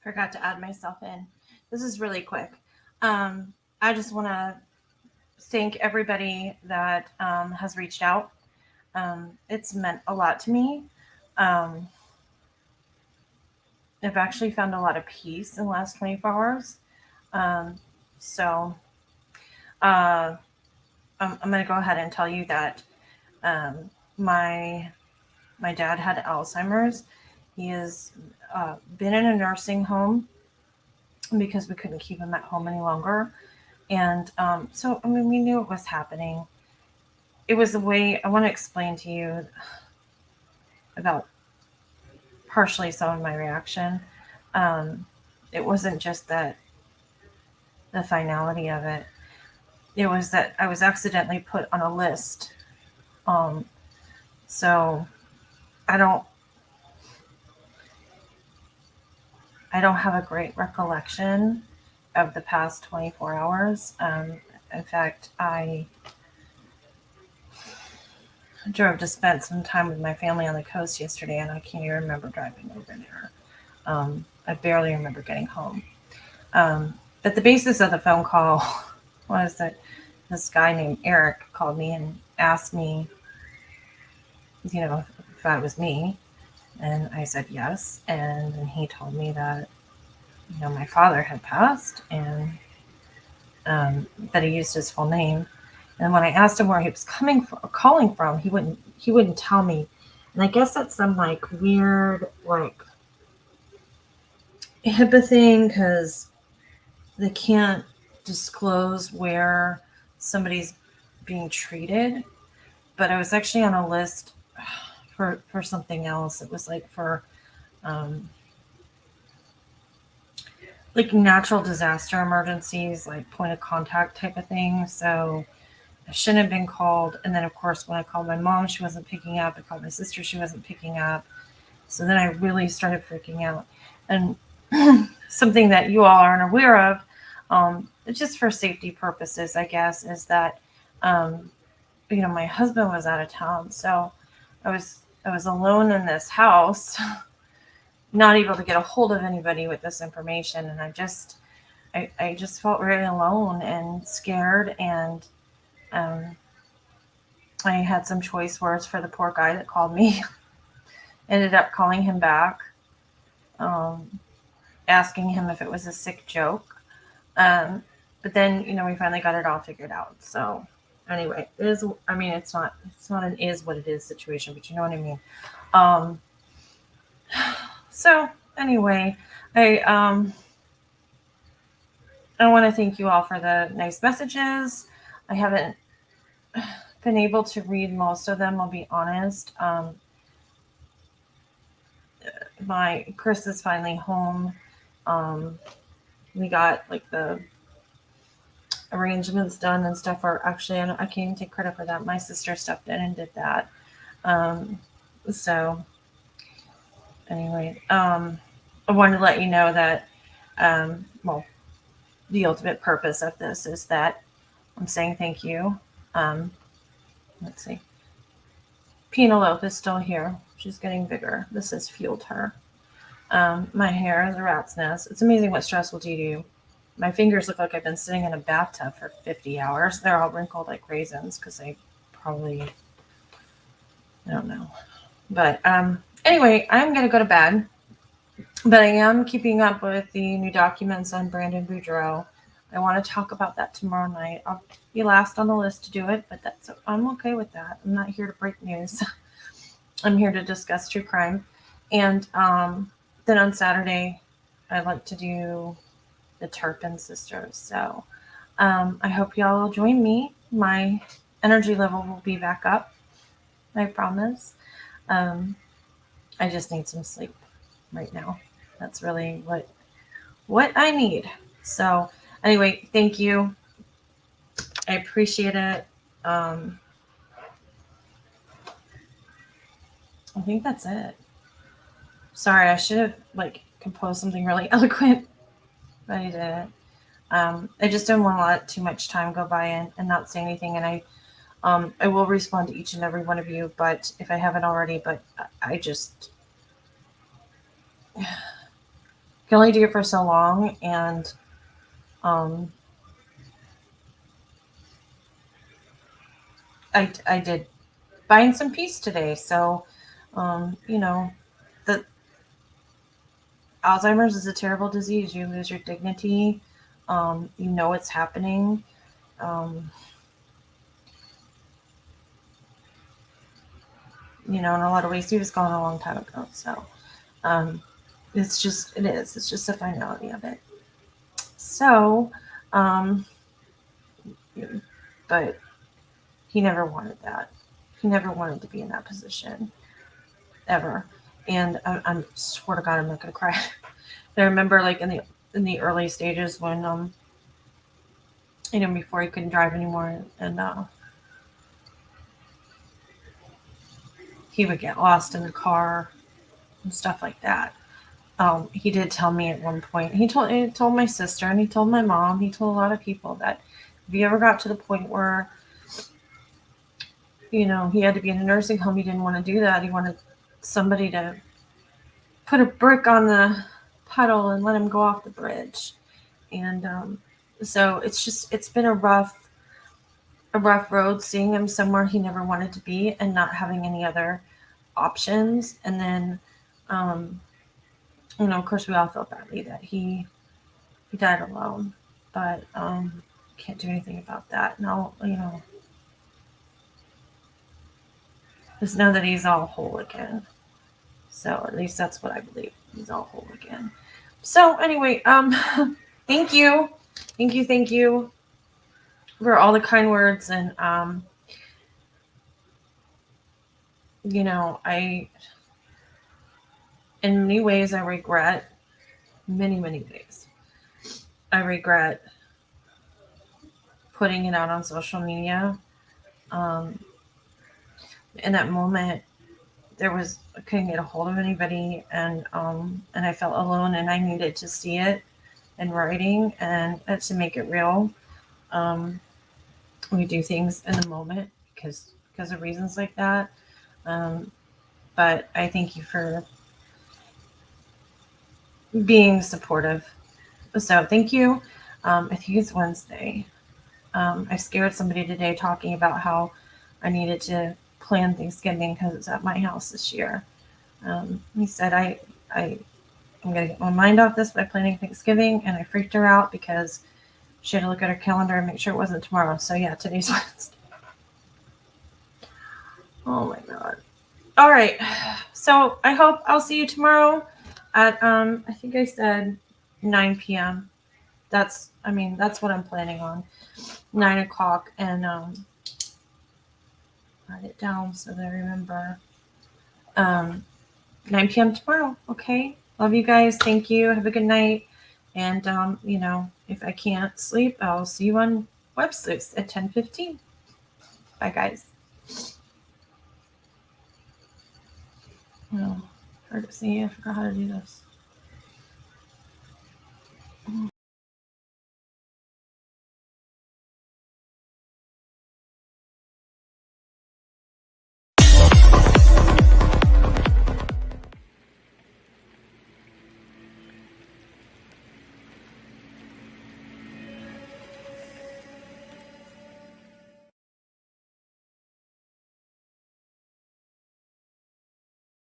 Forgot to add myself in. This is really quick. I just want to thank everybody that has reached out. It's meant a lot to me. Um, I've actually found a lot of peace in the last 24 hours. Um, so uh, I'm going to go ahead and tell you that um, my my dad had Alzheimer's. He has been in a nursing home because we couldn't keep him at home any longer. And so, I mean, we knew it was happening. It was a way I want to explain to you about partially some of my reaction. Um, it wasn't just that the finality of it, it was that I was accidentally put on a list. Um, so I don't I don't have a great recollection of the past 24 hours. In fact, I drove to spend some time with my family on the coast yesterday, and I can't even remember driving over there. I barely remember getting home. Um, but the basis of the phone call was that this guy named Eric called me and asked me, if that was me. And I said yes. And then he told me that, my father had passed and that he used his full name. And when I asked him where he was calling from, he wouldn't tell me. And I guess that's some like weird like HIPAA thing because they can't disclose where somebody's being treated. But I was actually on a list for something else. It was um, like natural disaster emergencies, like point of contact type of thing. So I shouldn't have been called. And then of course when I called my mom, she wasn't picking up. I called my sister, she wasn't picking up. So then I really started freaking out. And something that you all aren't aware of, just for safety purposes, I guess, is that um, my husband was out of town, so I was I was alone in this house, not able to get a hold of anybody with this information, and I just felt really alone and scared, and um, I had some choice words for the poor guy that called me. Ended up calling him back, um, asking him if it was a sick joke. Um, but then we finally got it all figured out. So anyway, it is. I mean, it's not an is what it is situation, but you know what I mean. Um, so anyway, I um, I want to thank you all for the nice messages. I haven't been able to read most of them. I'll be honest. My Chris is finally home. Um, we got like the arrangements done and stuff. Or actually, I can't even take credit for that. My sister stepped in and did that. Um, so anyway, I wanted to let you know that, well, the ultimate purpose of this is that I'm saying thank you. Um, let's see. Penelope is still here. She's getting bigger. This has fueled her. My hair is a rat's nest. It's amazing what stress will do to you. My fingers look like I've been sitting in a bathtub for 50 hours. They're all wrinkled like raisins because I probably, I don't know. But anyway, I'm going to go to bed. But I am keeping up with the new documents on Brandon Boudreaux. I want to talk about that tomorrow night. I'll be last on the list to do it, but I'm okay with that. I'm not here to break news. I'm here to discuss true crime. And then on Saturday, I like to do the Turpin sisters. So I hope y'all will join me. My energy level will be back up. I promise. Um, I just need some sleep right now. That's really what I need. So anyway, thank you. I appreciate it. Um, I think that's it. Sorry, I should have like composed something really eloquent, but I didn't. I just didn't want to let too much time go by and not say anything. And I will respond to each and every one of you, but if I haven't already, but I just can only do it for so long. And I did find some peace today. So, the Alzheimer's is a terrible disease. You lose your dignity. It's happening. Um, in a lot of ways, he was gone a long time ago. So, um, it's just the finality of it. So, um, but he never wanted that. He never wanted to be in that position ever. And I swear to God, I'm not gonna cry. I remember, like, in the early stages when before he couldn't drive anymore, and he would get lost in the car and stuff like that. He did tell me at one point. He told my sister, and he told my mom. He told a lot of people that if he ever got to the point where he had to be in a nursing home, he didn't want to do that. He wanted somebody to put a brick on the puddle and let him go off the bridge. And so it's been a rough road, seeing him somewhere he never wanted to be and not having any other options. And then, of course, we all felt badly that he died alone, but can't do anything about that. Now, just know that he's all whole again. So at least that's what I believe. He's all whole again. So anyway, thank you for all the kind words. And I, in many ways, I regret, many ways, I regret putting it out on social media. In that moment, I couldn't get a hold of anybody, and I felt alone, and I needed to see it in writing and to make it real. We do things in the moment because of reasons like that. But I thank you for being supportive. So thank you. I think it's Wednesday. I scared somebody today talking about how I needed to plan Thanksgiving because it's at my house this year. He said I'm going to get my mind off this by planning Thanksgiving, and I freaked her out because she had to look at her calendar and make sure it wasn't tomorrow. So yeah, today's Wednesday. Oh my God. All right. So I hope I'll see you tomorrow at I think I said 9 p.m. That's what I'm planning on. 9 o'clock, and write it down so that I remember. 9 p.m. tomorrow. Okay. Love you guys. Thank you. Have a good night. And if I can't sleep, I'll see you on Web Sleuths at 10:15. Bye, guys. Oh, hard to see. I forgot how to do this.